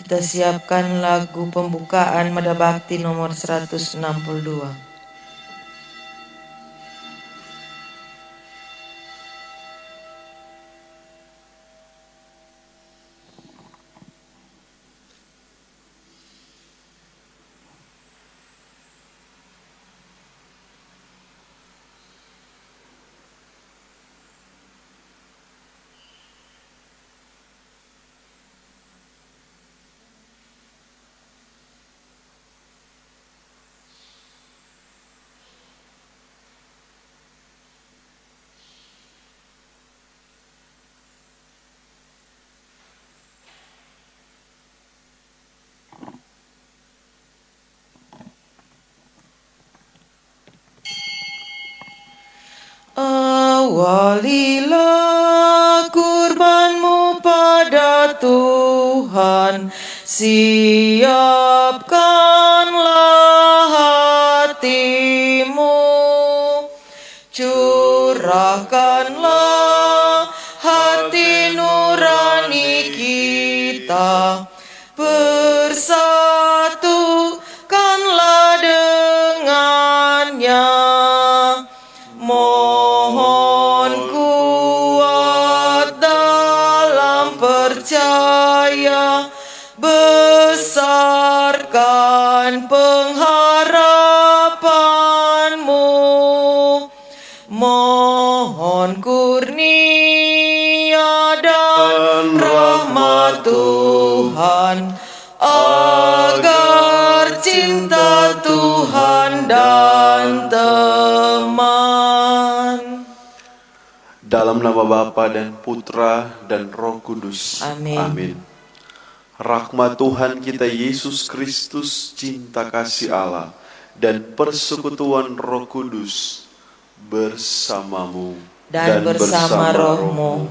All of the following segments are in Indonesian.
Kita siapkan lagu pembukaan Mada Bakti nomor 162. Awalilah kurbanmu pada Tuhan, siapkanlah hatimu, curahkanlah hati nurani kita, bersatukanlah dengannya. Mohon kuat dalam percaya, besarkan pengharapanmu. Mohon kurnia dan rahmat Tuhan, agar cinta Tuhan dan teman. Dalam nama Bapa dan Putra dan Roh Kudus. Amin. Amin. Rahmat Tuhan kita Yesus Kristus, cinta kasih Allah, dan persekutuan Roh Kudus bersamamu Dan bersama rohmu.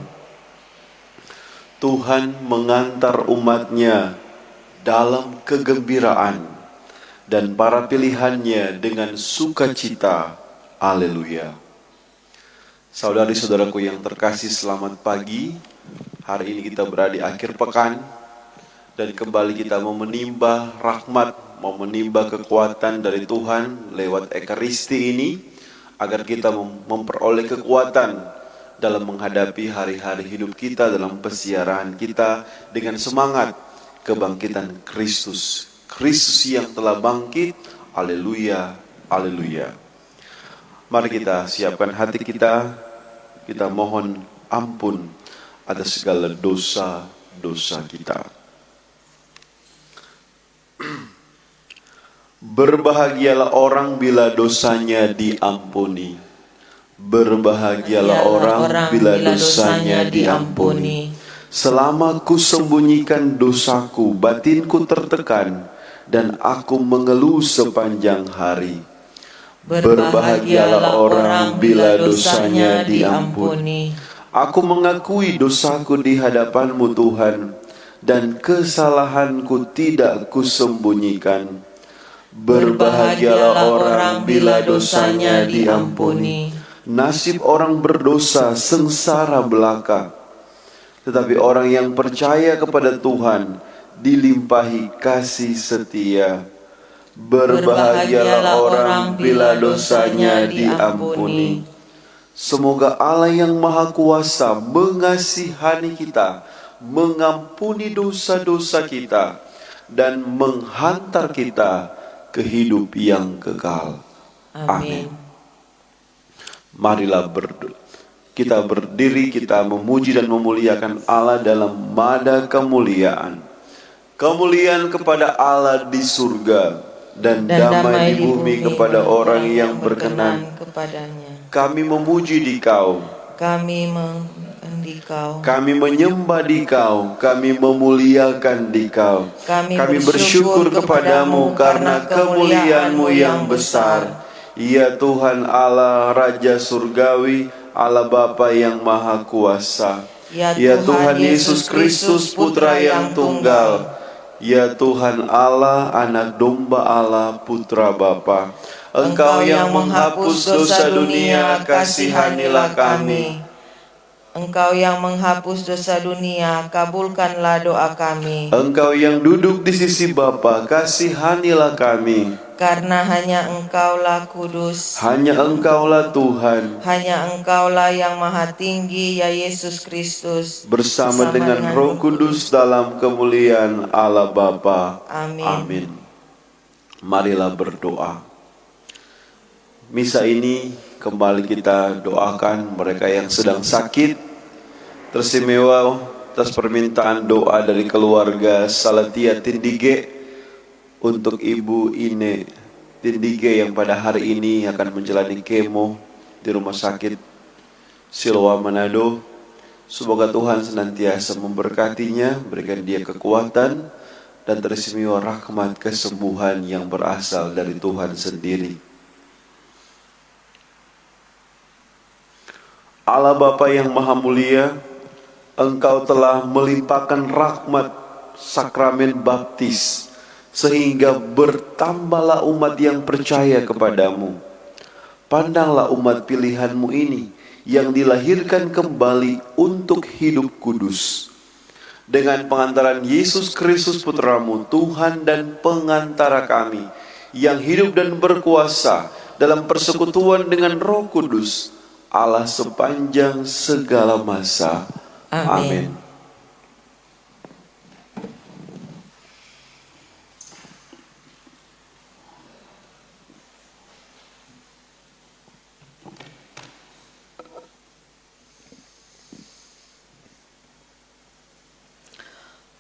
Tuhan mengantar umatnya dalam kegembiraan, dan para pilihannya dengan sukacita. Haleluya. Saudari-saudaraku yang terkasih, selamat pagi. Hari ini kita berada di akhir pekan, dan kembali kita mau menimba rahmat, mau menimba kekuatan dari Tuhan lewat Ekaristi ini, agar kita memperoleh kekuatan dalam menghadapi hari-hari hidup kita, dalam pesiaran kita dengan semangat kebangkitan Kristus. Kristus yang telah bangkit. Haleluya, haleluya. Mari kita siapkan hati kita, kita mohon ampun atas segala dosa-dosa kita. Berbahagialah orang bila dosanya diampuni. Berbahagialah orang bila dosanya diampuni. Selama ku sembunyikan dosaku, batinku tertekan, dan aku mengeluh sepanjang hari. Berbahagialah orang bila dosanya diampuni. Aku mengakui dosaku di hadapan-Mu Tuhan, dan kesalahanku tidak kusembunyikan. Berbahagialah orang bila dosanya diampuni. Nasib orang berdosa sengsara belaka, tetapi orang yang percaya kepada Tuhan dilimpahi kasih setia. Berbahagialah orang bila dosanya diampuni. Semoga Allah yang Maha Kuasa mengasihani kita, mengampuni dosa-dosa kita, dan menghantar kita ke hidup yang kekal. Amin. Marilah kita berdiri, kita memuji dan memuliakan Allah dalam mada kemuliaan. Kemuliaan kepada Allah di surga, dan damai di bumi kepada orang yang berkenan kepadanya. Kami memuji Dikau, Kami Dikau, kami menyembah Dikau, kami memuliakan Dikau. Kami bersyukur kepadamu karena kemuliaan-Mu yang besar. Ya Tuhan Allah, Raja Surgawi, Allah Bapa yang Maha Kuasa. Ya Tuhan Yesus Kristus, Putra yang Tunggal. Ya Tuhan Allah, Anak Domba Allah, Putra Bapa. Engkau yang menghapus dosa dunia, kasihanilah kami. Engkau yang menghapus dosa dunia, kabulkanlah doa kami. Engkau yang duduk di sisi Bapa, kasihanilah kami. Karena hanya Engkaulah kudus, Hanya Engkaulah Tuhan, hanya Engkaulah yang maha tinggi, ya Yesus Kristus, bersama dengan Roh Kudus dalam kemuliaan Allah Bapa. Amin. Amin. Marilah berdoa. Misa ini kembali kita doakan mereka yang sedang sakit, teristimewa atas permintaan doa dari keluarga Salatia Tindige untuk Ibu Ine Tindige yang pada hari ini akan menjalani kemo di Rumah Sakit Siloam Manado. Semoga Tuhan senantiasa memberkatinya, berikan dia kekuatan dan teristimewa rahmat kesembuhan yang berasal dari Tuhan sendiri. Allah Bapa yang Maha Mulia, Engkau telah melimpahkan rahmat sakramen baptis, sehingga bertambahlah umat yang percaya kepadamu. Pandanglah umat pilihan-Mu ini, yang dilahirkan kembali untuk hidup kudus. Dengan pengantaran Yesus Kristus Putra-Mu, Tuhan dan pengantara kami, yang hidup dan berkuasa dalam persekutuan dengan Roh Kudus, Allah sepanjang segala masa. Amin.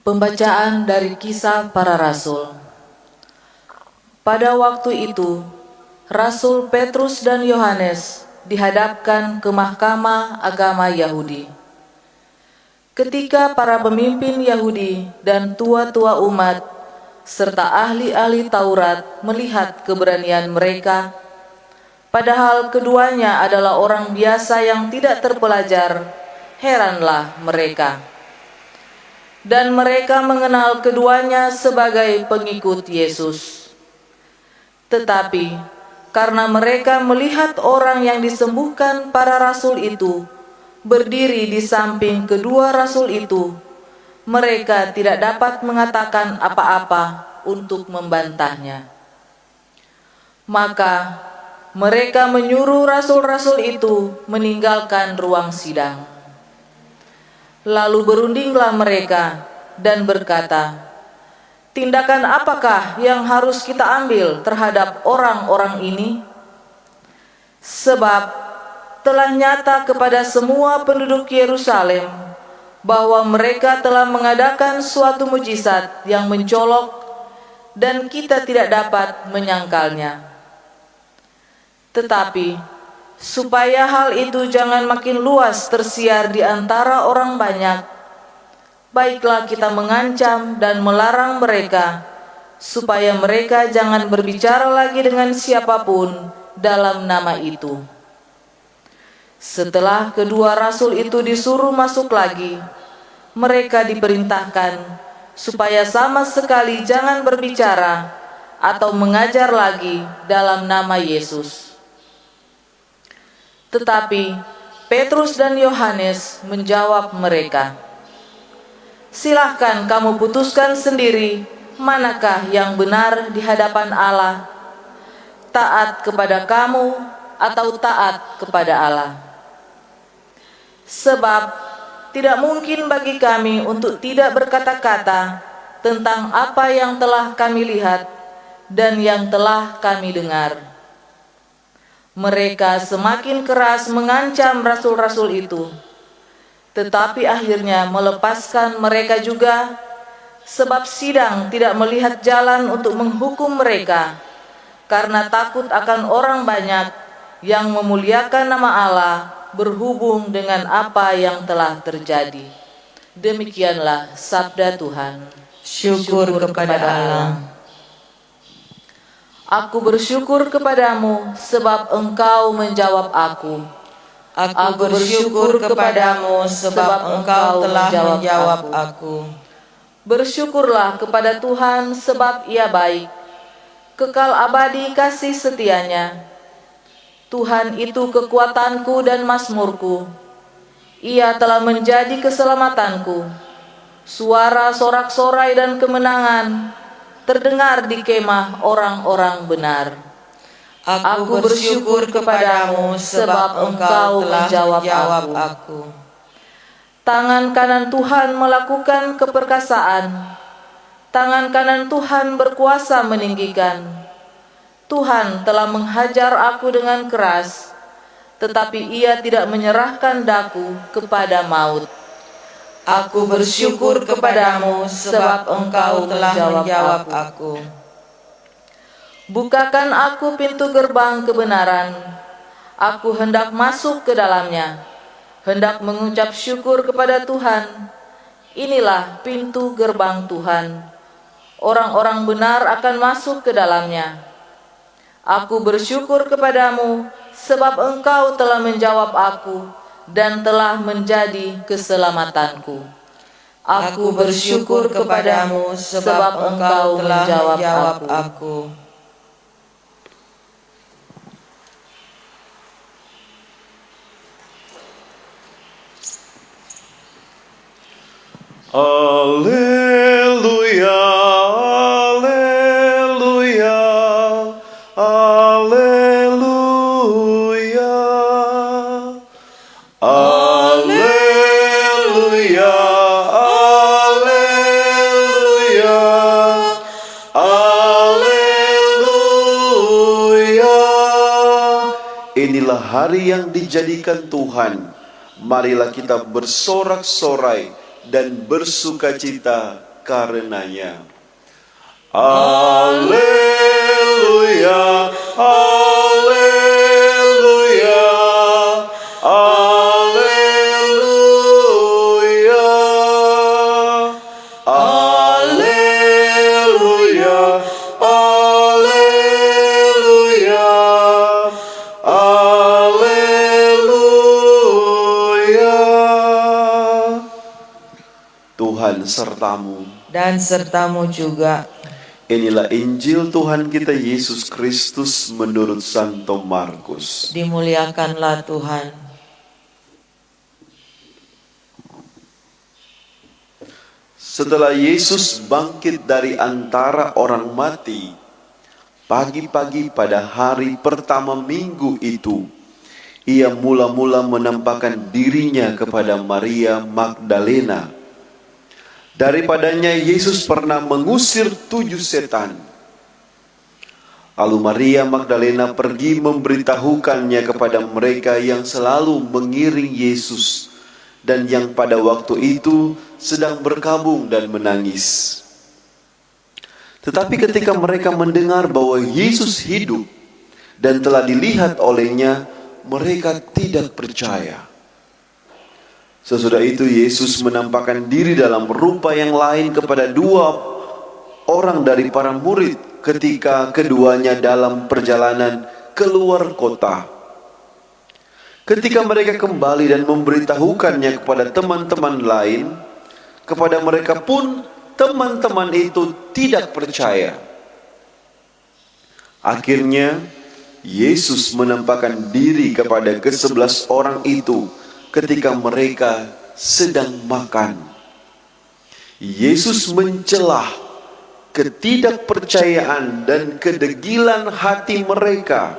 Pembacaan dari Kisah Para Rasul. Pada waktu itu, Rasul Petrus dan Yohanes dihadapkan ke Mahkamah Agama Yahudi. Ketika para pemimpin Yahudi dan tua-tua umat serta ahli-ahli Taurat melihat keberanian mereka, padahal keduanya adalah orang biasa yang tidak terpelajar, heranlah mereka. Dan mereka mengenal keduanya sebagai pengikut Yesus. Tetapi karena mereka melihat orang yang disembuhkan para rasul itu berdiri di samping kedua rasul itu, mereka tidak dapat mengatakan apa-apa untuk membantahnya. Maka mereka menyuruh rasul-rasul itu meninggalkan ruang sidang. Lalu berundinglah mereka dan berkata, "Tindakan apakah yang harus kita ambil terhadap orang-orang ini? Sebab telah nyata kepada semua penduduk Yerusalem bahwa mereka telah mengadakan suatu mujizat yang mencolok dan kita tidak dapat menyangkalnya. Tetapi supaya hal itu jangan makin luas tersiar di antara orang banyak, baiklah kita mengancam dan melarang mereka, supaya mereka jangan berbicara lagi dengan siapapun dalam nama itu." Setelah kedua rasul itu disuruh masuk lagi, mereka diperintahkan supaya sama sekali jangan berbicara atau mengajar lagi dalam nama Yesus. Tetapi Petrus dan Yohanes menjawab mereka, "Silahkan kamu putuskan sendiri manakah yang benar di hadapan Allah, taat kepada kamu atau taat kepada Allah. Sebab tidak mungkin bagi kami untuk tidak berkata-kata tentang apa yang telah kami lihat dan yang telah kami dengar." Mereka semakin keras mengancam rasul-rasul itu, tetapi akhirnya melepaskan mereka juga, sebab sidang tidak melihat jalan untuk menghukum mereka, karena takut akan orang banyak yang memuliakan nama Allah berhubung dengan apa yang telah terjadi. Demikianlah sabda Tuhan. Syukur kepada Allah. Aku bersyukur kepadamu sebab Engkau menjawab aku. Aku bersyukur kepadamu sebab Engkau telah menjawab aku. Bersyukurlah kepada Tuhan sebab Ia baik, kekal abadi kasih setianya. Tuhan itu kekuatanku dan mazmurku. Ia telah menjadi keselamatanku. Suara sorak-sorai dan kemenangan terdengar di kemah orang-orang benar. Aku bersyukur kepadamu sebab Engkau menjawab aku. Tangan kanan Tuhan melakukan keperkasaan. Tangan kanan Tuhan berkuasa meninggikan. Tuhan telah menghajar aku dengan keras, tetapi Ia tidak menyerahkan daku kepada maut. Aku bersyukur kepadamu sebab Engkau telah menjawab aku. Bukakan aku pintu gerbang kebenaran. Aku hendak masuk ke dalamnya, hendak mengucap syukur kepada Tuhan. Inilah pintu gerbang Tuhan. Orang-orang benar akan masuk ke dalamnya. Aku bersyukur kepadamu sebab Engkau telah menjawab aku dan telah menjadi keselamatanku. Aku bersyukur kepadamu sebab Engkau telah menjawab aku. Alleluia, alleluia, alleluia, alleluia, alleluia, alleluia. Inilah hari yang dijadikan Tuhan. Marilah kita bersorak-sorai dan bersukacita karenanya. Alleluia, alleluia, alleluia, alleluia, alleluia, alleluia. Tuhan sertamu dan sertamu juga. Inilah Injil Tuhan kita Yesus Kristus menurut Santo Markus. Dimuliakanlah Tuhan. Setelah Yesus bangkit dari antara orang mati, pagi-pagi pada hari pertama minggu itu, Ia mula-mula menampakkan dirinya kepada Maria Magdalena. Daripadanya Yesus pernah mengusir 7 setan. Lalu Maria Magdalena pergi memberitahukannya kepada mereka yang selalu mengiring Yesus dan yang pada waktu itu sedang berkabung dan menangis. Tetapi ketika mereka mendengar bahwa Yesus hidup dan telah dilihat olehnya, mereka tidak percaya. Sesudah itu Yesus menampakkan diri dalam rupa yang lain kepada 2 orang dari para murid ketika keduanya dalam perjalanan keluar kota. Ketika mereka kembali dan memberitahukannya kepada teman-teman lain, kepada mereka pun teman-teman itu tidak percaya. Akhirnya Yesus menampakkan diri kepada ke-11 orang itu ketika mereka sedang makan. Yesus mencelah ketidakpercayaan dan kedegilan hati mereka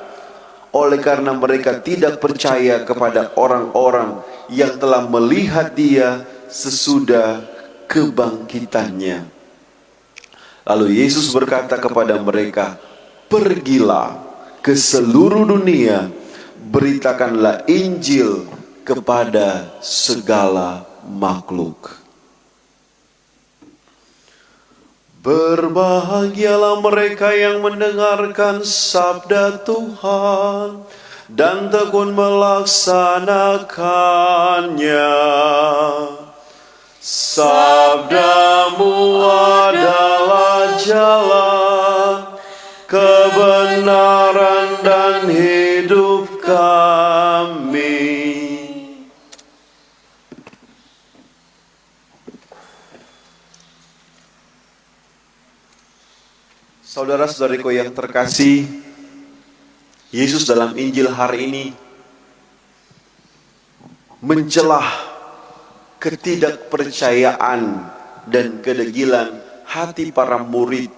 oleh karena mereka tidak percaya kepada orang-orang yang telah melihat Dia sesudah kebangkitannya. Lalu Yesus berkata kepada mereka, "Pergilah ke seluruh dunia, beritakanlah Injil kepada segala makhluk." Berbahagialah mereka yang mendengarkan sabda Tuhan dan tekun melaksanakannya. Sabdamu adalah jalan, kebenaran dan hidup kami. Saudara-saudariku yang terkasih, Yesus dalam Injil hari ini mencelah ketidakpercayaan dan kedegilan hati para murid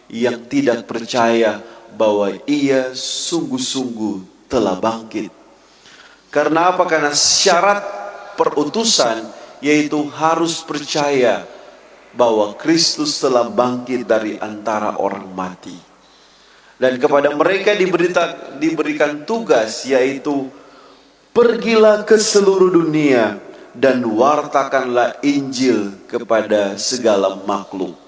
yang tidak percaya bahwa ia sungguh-sungguh telah bangkit. Karena apa? Karena syarat perutusan yaitu harus percaya bahwa Kristus telah bangkit dari antara orang mati. Dan kepada mereka diberikan tugas yaitu pergilah ke seluruh dunia dan wartakanlah Injil kepada segala makhluk.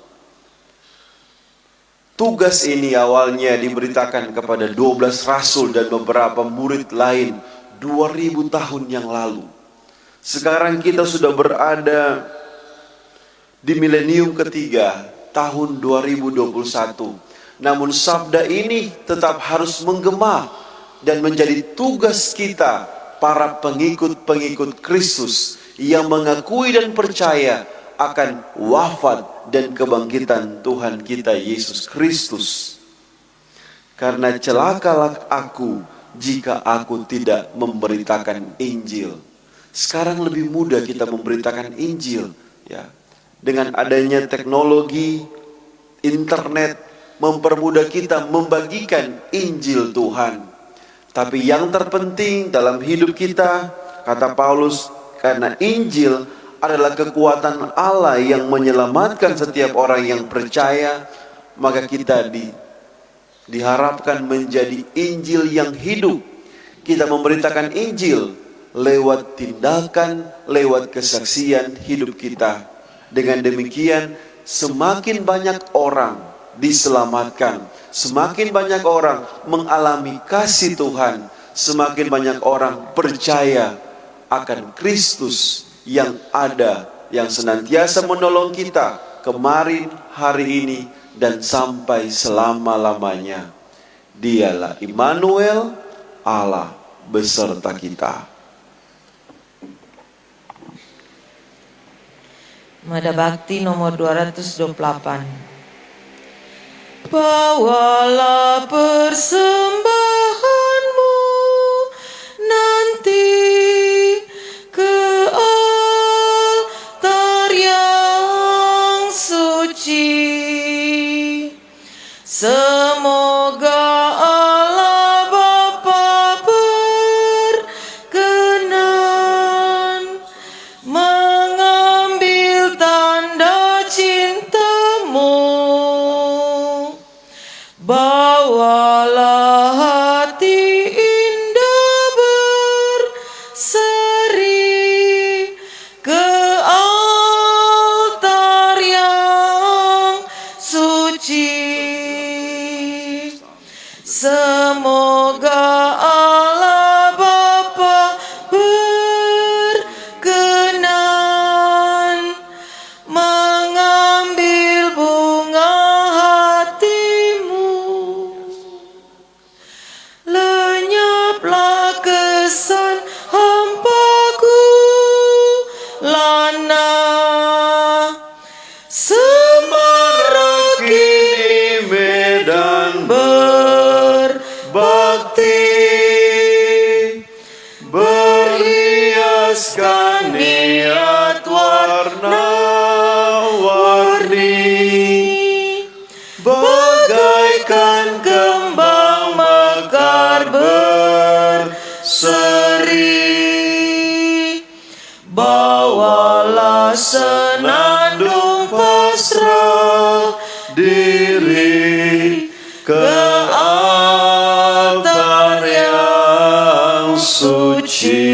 Tugas ini awalnya diberitakan kepada 12 rasul dan beberapa murid lain 2000 tahun yang lalu. Sekarang kita sudah berada di milenium ketiga, tahun 2021. Namun sabda ini tetap harus menggema dan menjadi tugas kita, para pengikut-pengikut Kristus yang mengakui dan percaya akan wafat dan kebangkitan Tuhan kita Yesus Kristus. Karena celakalah aku jika aku tidak memberitakan Injil. Sekarang lebih mudah kita memberitakan Injil, ya. Dengan adanya teknologi, internet mempermudah kita membagikan Injil Tuhan. Tapi yang terpenting dalam hidup kita, kata Paulus, karena Injil adalah kekuatan Allah yang menyelamatkan setiap orang yang percaya, maka kita diharapkan menjadi Injil yang hidup. Kita memberitakan Injil lewat tindakan, lewat kesaksian hidup kita. Dengan demikian, semakin banyak orang diselamatkan, semakin banyak orang mengalami kasih Tuhan, semakin banyak orang percaya akan Kristus yang ada, yang senantiasa menolong kita kemarin, hari ini, dan sampai selama-lamanya. Dialah Immanuel, Allah beserta kita. Mada Bakti nomor 228. Bawalah persembahanmu nanti ke altar yang suci. Semoga Allah Bapa berkenan mengambil tanda cintamu. Bawalah hati indah berseri ke altar yang suci. Semoga Allah Bapa berkenan mengambil bunga hatimu. Lenyaplah kesan hampaku lana, semarak Kini medan berbakti, berhiaskan niat warna-warni, bagaikan kembang mekar berseri. bawalah senandung pasrah diri ke altar yang suci.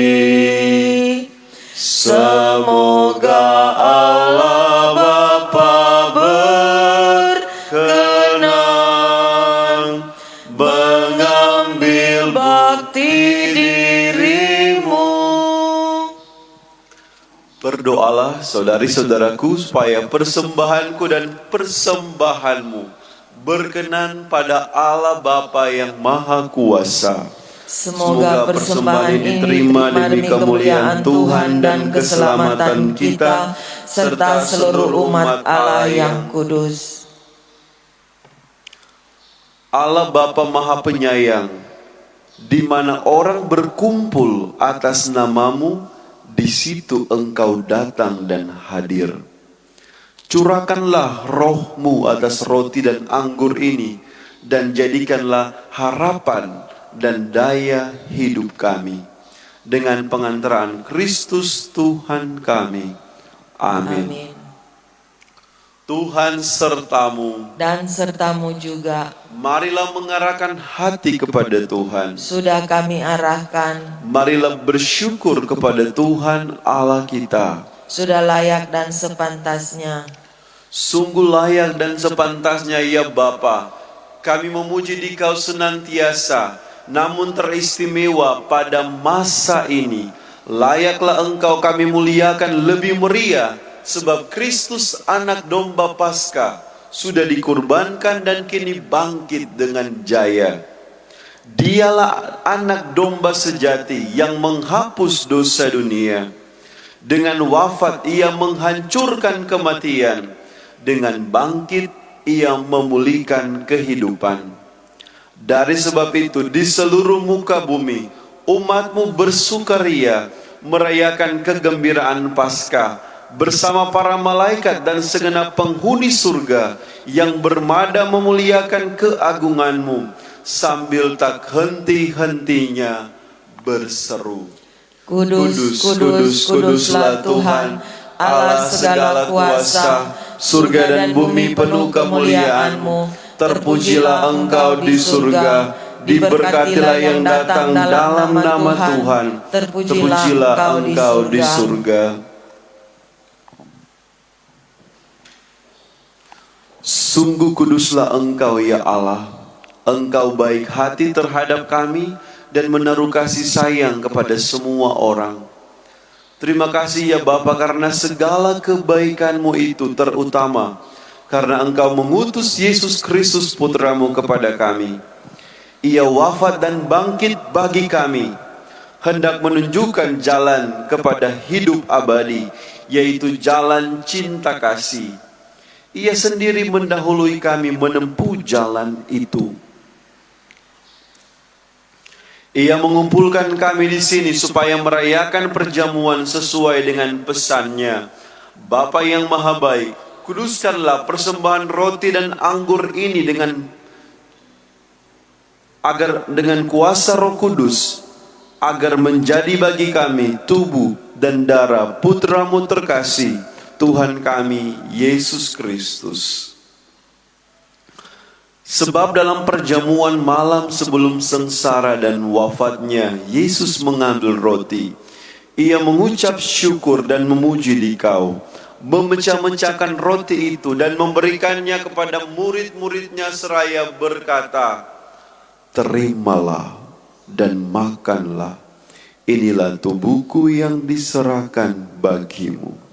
Semoga Allah Bapa berkenan mengambil bakti dirimu. Berdoalah saudari-saudaraku supaya persembahanku dan persembahanmu berkenan pada Allah Bapa yang Maha Kuasa. Semoga persembahan ini diterima demi kemuliaan Tuhan dan keselamatan kita serta seluruh umat Allah yang kudus. Allah Bapa Maha Penyayang, di mana orang berkumpul atas namamu, di situ Engkau datang dan hadir. Curahkanlah roh-Mu atas roti dan anggur ini, dan jadikanlah harapan dan daya hidup kami. Dengan pengantaran Kristus Tuhan kami. Amin. Amin. Tuhan sertamu. Dan sertamu juga. Marilah mengarahkan hati kepada Tuhan. Sudah kami arahkan. Marilah bersyukur kepada Tuhan Allah kita. Sudah layak dan sepantasnya. Sungguh layak dan sepantasnya ya Bapa, kami memuji Dikau senantiasa, namun teristimewa pada masa ini. Layaklah Engkau kami muliakan lebih meriah, sebab Kristus anak domba Paskah sudah dikurbankan dan kini bangkit dengan jaya. Dialah anak domba sejati yang menghapus dosa dunia. Dengan wafat ia menghancurkan kematian. Dengan bangkit ia memulihkan kehidupan. Dari sebab itu di seluruh muka bumi umat-Mu bersukaria merayakan kegembiraan Paskah bersama para malaikat dan segenap penghuni surga yang bermada memuliakan keagungan-Mu sambil tak henti-hentinya berseru. Kudus, kudus, kuduslah Tuhan, Allah segala kuasa, surga dan bumi penuh kemuliaan-Mu. Terpujilah Engkau di surga, diberkatilah yang datang dalam nama Tuhan. Terpujilah Engkau di surga. Sungguh kuduslah Engkau ya Allah. Engkau baik hati terhadap kami dan menaruh kasih sayang kepada semua orang. Terima kasih ya Bapa karena segala kebaikan-Mu itu, terutama karena Engkau mengutus Yesus Kristus Putra-Mu kepada kami. Ia wafat dan bangkit bagi kami, hendak menunjukkan jalan kepada hidup abadi, yaitu jalan cinta kasih. Ia sendiri mendahului kami menempuh jalan itu. Ia mengumpulkan kami di sini supaya merayakan perjamuan sesuai dengan pesan-Nya. Bapa yang Maha Baik, kuduskanlah persembahan roti dan anggur ini dengan kuasa Roh Kudus, agar menjadi bagi kami tubuh dan darah Putra-Mu terkasih, Tuhan kami Yesus Kristus. Sebab dalam perjamuan malam sebelum sengsara dan wafatnya, Yesus mengambil roti. Ia mengucap syukur dan memuji Dikau, memecah-mecahkan roti itu dan memberikannya kepada murid-muridnya seraya berkata, "Terimalah dan makanlah, inilah tubuhku yang diserahkan bagimu."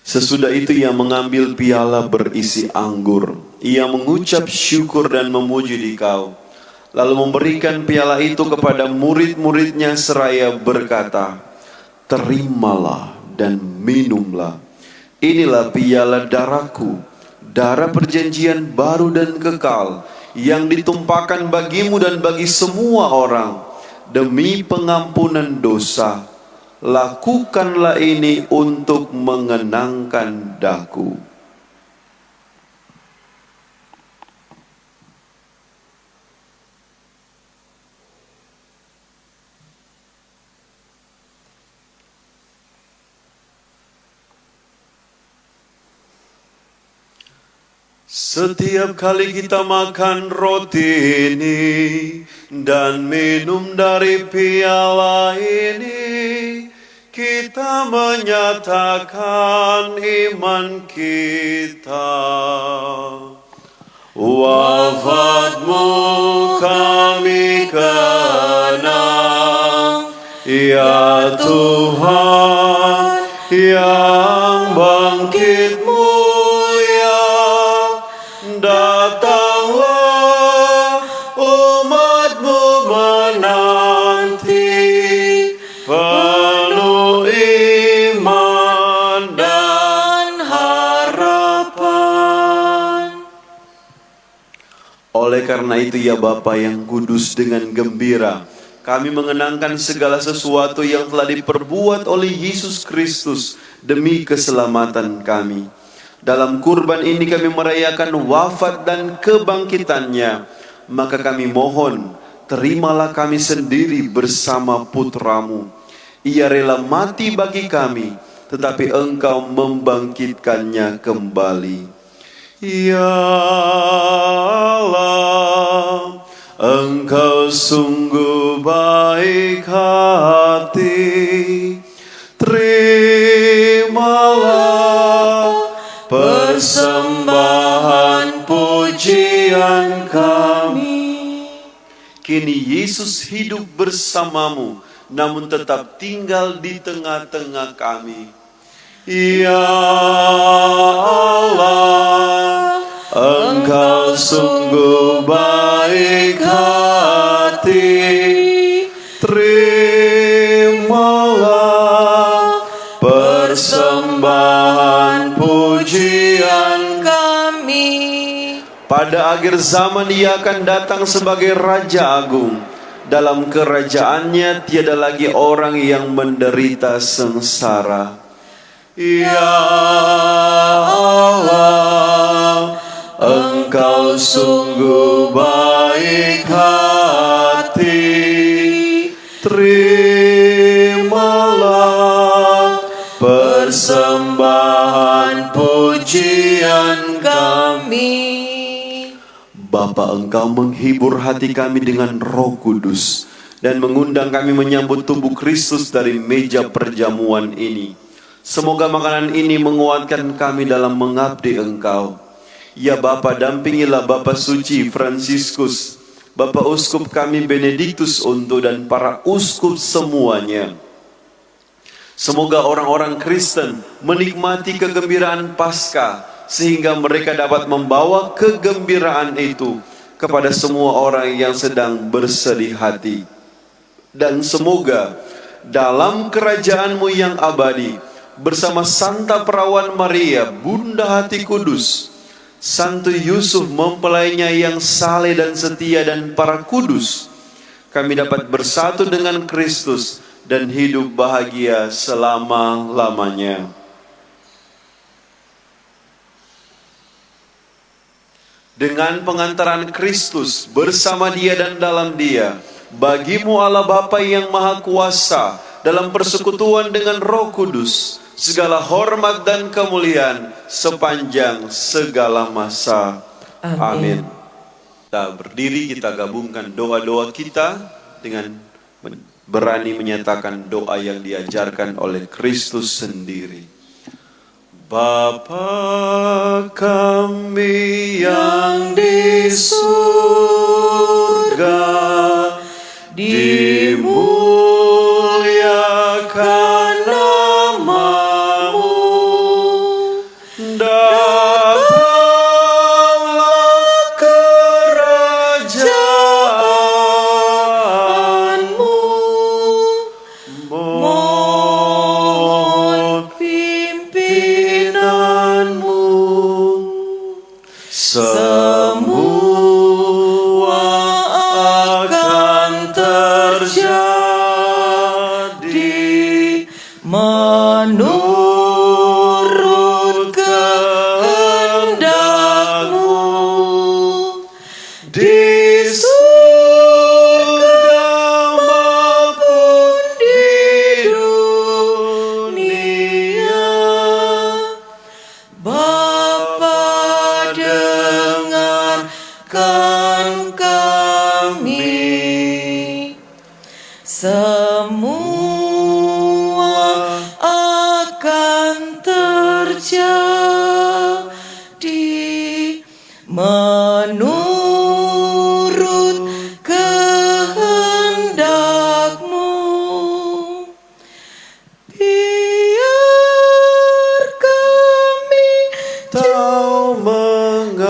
Sesudah itu ia mengambil piala berisi anggur. Ia mengucap syukur dan memuji Dikau, lalu memberikan piala itu kepada murid-muridnya seraya berkata, "Terimalah dan minumlah. Inilah piala darahku, darah perjanjian baru dan kekal, yang ditumpahkan bagimu dan bagi semua orang, demi pengampunan dosa. Lakukanlah ini untuk mengenangkan daku." Setiap kali kita makan roti ini dan minum dari piala ini, kita menyatakan iman kita. Wafat-Mu kami kenang, ya Tuhan yang bangkit mulia. Datanglah umat-Mu menanti, penuhi Oleh karena itu ya Bapa yang kudus, dengan gembira kami mengenangkan segala sesuatu yang telah diperbuat oleh Yesus Kristus demi keselamatan kami. Dalam kurban ini kami merayakan wafat dan kebangkitannya. Maka kami mohon, terimalah kami sendiri bersama putra-Mu. Ia rela mati bagi kami, tetapi Engkau membangkitkannya kembali. Ya Allah, Engkau sungguh baik hati. Terimalah persembahan pujian kami. Kini Yesus hidup bersamamu, namun tetap tinggal di tengah-tengah kami. Ya Allah, Engkau sungguh baik hati. Terimalah persembahan pujian kami. Pada akhir zaman Ia akan datang sebagai Raja Agung. Dalam kerajaannya tiada lagi orang yang menderita sengsara. Ya Allah, Engkau sungguh baik hati. Terimalah persembahan pujian kami. Bapa, Engkau menghibur hati kami dengan Roh Kudus dan mengundang kami menyambut tubuh Kristus dari meja perjamuan ini. Semoga makanan ini menguatkan kami dalam mengabdi Engkau. Ya Bapa, dampingilah Bapa Suci Fransiskus, Bapa Uskup kami Benediktus Untu, dan para uskup semuanya. Semoga orang-orang Kristen menikmati kegembiraan Paskah, sehingga mereka dapat membawa kegembiraan itu kepada semua orang yang sedang bersedih hati. Dan semoga dalam kerajaan-Mu yang abadi, bersama Santa Perawan Maria, Bunda Hati Kudus, Santo Yusuf mempelainya yang saleh dan setia, dan para kudus, kami dapat bersatu dengan Kristus dan hidup bahagia selama-lamanya. Dengan pengantaran Kristus bersama Dia dan dalam Dia, bagi-Mu Allah Bapa yang Maha Kuasa, dalam persekutuan dengan Roh Kudus, segala hormat dan kemuliaan sepanjang segala masa. Amin. Kita berdiri, kita gabungkan doa-doa kita dengan berani menyatakan doa yang diajarkan oleh Kristus sendiri. Bapa kami yang di surga, dimuliakan nama-Mu, datanglah kerajaan-Mu, mohon pimpinan-Mu, semua akan terjadi menurut kehendak-Mu di surga maupun di dunia. Bapa, dengarkan kami. Semua akan terjadi menurut kehendak-Mu. Biar kami tahu mengampuni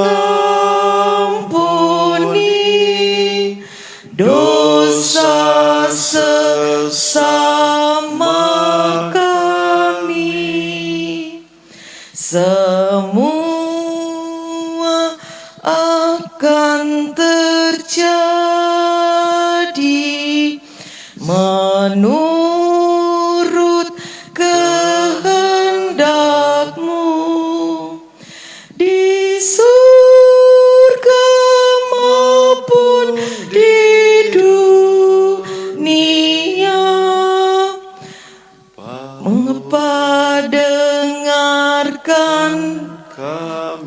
dosa sesama kami. Semua akan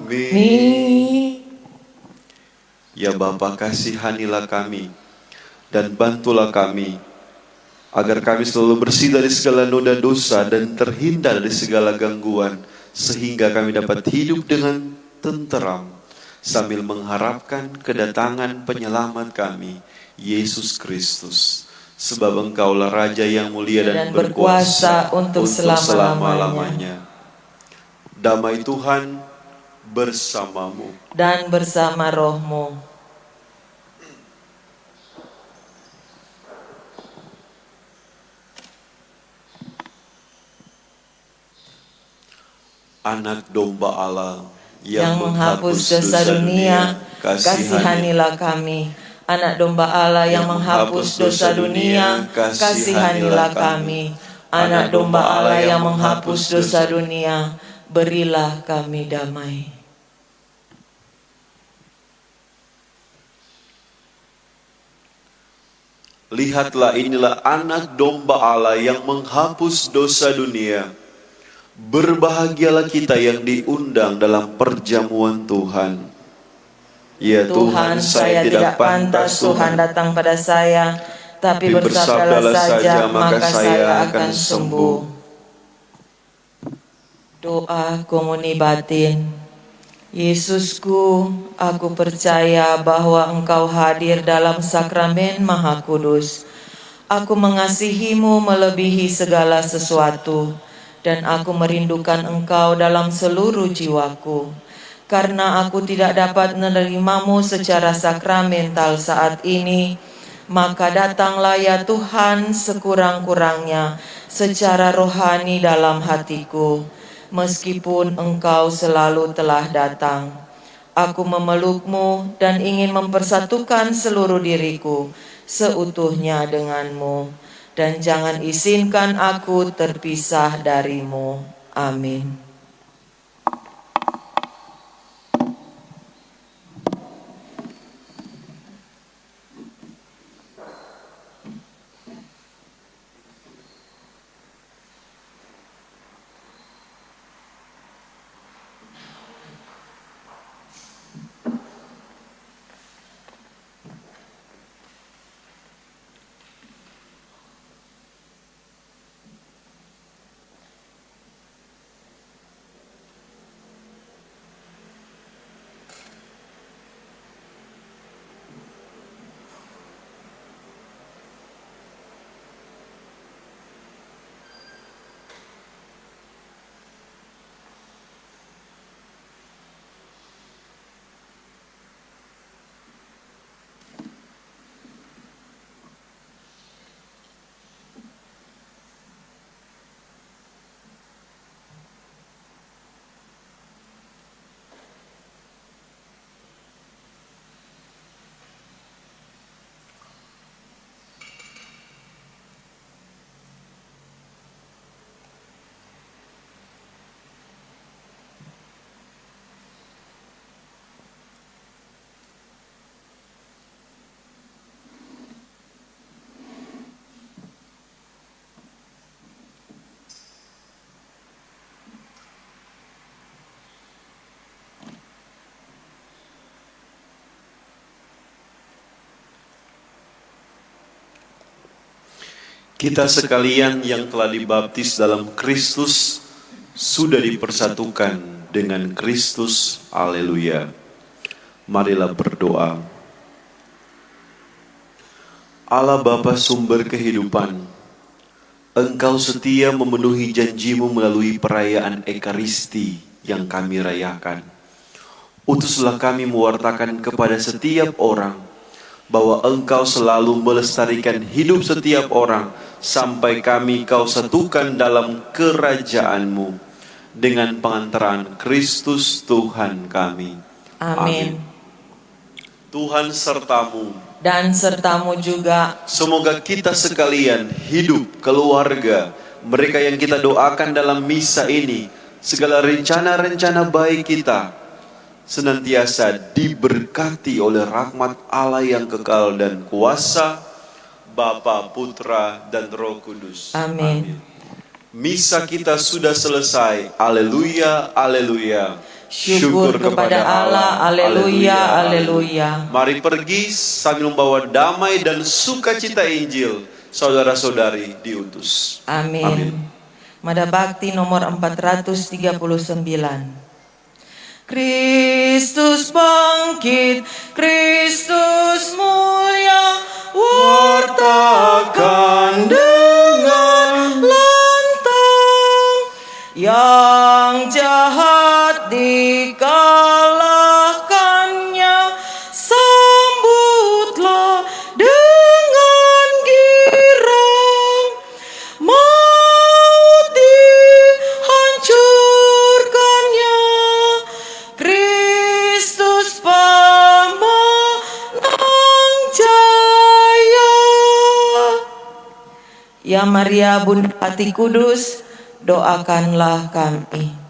Amin. Ya Bapa, kasihanilah kami dan bantulah kami agar kami selalu bersih dari segala noda dosa dan terhindar dari segala gangguan, sehingga kami dapat hidup dengan tenteram sambil mengharapkan kedatangan penyelamat kami, Yesus Kristus. Sebab Engkaulah Raja yang mulia dan berkuasa untuk selama-lamanya. Damai Tuhan bersamamu dan bersama rohmu. Anak domba Allah yang menghapus dosa dunia, kasihanilah kami. Anak domba Allah yang menghapus dosa dunia, kasihanilah kami. Anak domba Allah yang menghapus dosa dunia, berilah kami damai. Lihatlah, inilah anak domba Allah yang menghapus dosa dunia. Berbahagialah kita yang diundang dalam perjamuan Tuhan. Ya Tuhan, saya tidak pantas Tuhan datang pada saya, tapi bersabdalah saja maka saya akan sembuh. Doa komuni batin. Yesusku, aku percaya bahwa Engkau hadir dalam sakramen Maha Kudus. Aku mengasihimu melebihi segala sesuatu, dan aku merindukan Engkau dalam seluruh jiwaku. Karena aku tidak dapat menerimamu secara sakramental saat ini, maka datanglah ya Tuhan sekurang-kurangnya secara rohani dalam hatiku. Meskipun Engkau selalu telah datang, aku memelukmu dan ingin mempersatukan seluruh diriku seutuhnya denganmu. Dan jangan izinkan aku terpisah darimu. Amin. Kita sekalian yang telah dibaptis dalam Kristus sudah dipersatukan dengan Kristus. Haleluya. Marilah berdoa. Allah Bapa sumber kehidupan, Engkau setia memenuhi janjimu melalui perayaan Ekaristi yang kami rayakan. Utuslah kami mewartakan kepada setiap orang bahwa Engkau selalu melestarikan hidup setiap orang sampai kami Kau satukan dalam kerajaan-Mu dengan pengantaran Kristus Tuhan kami. Amin. Tuhan sertamu Dan sertamu juga. Semoga kita sekalian, hidup, keluarga, mereka yang kita doakan dalam misa ini, segala rencana-rencana baik kita senantiasa diberkati oleh rahmat Allah yang kekal dan kuasa, Bapa, Putra, dan Roh Kudus. Amin. Misa kita sudah selesai. Haleluya, haleluya. Syukur kepada Allah. Haleluya, haleluya. Mari pergi sambil membawa damai dan sukacita Injil. Saudara-saudari diutus. Amin. Amin. Mada Bakti nomor 439. Kristus bangkit, Kristus mulia, wartakan dengan lantang, yang jahat dikalahkannya, sambutlah dengan girang, maut dihancurkannya, Kristus pemenang jaya. Ya Maria Bunda Hati Kudus, doakanlah kami.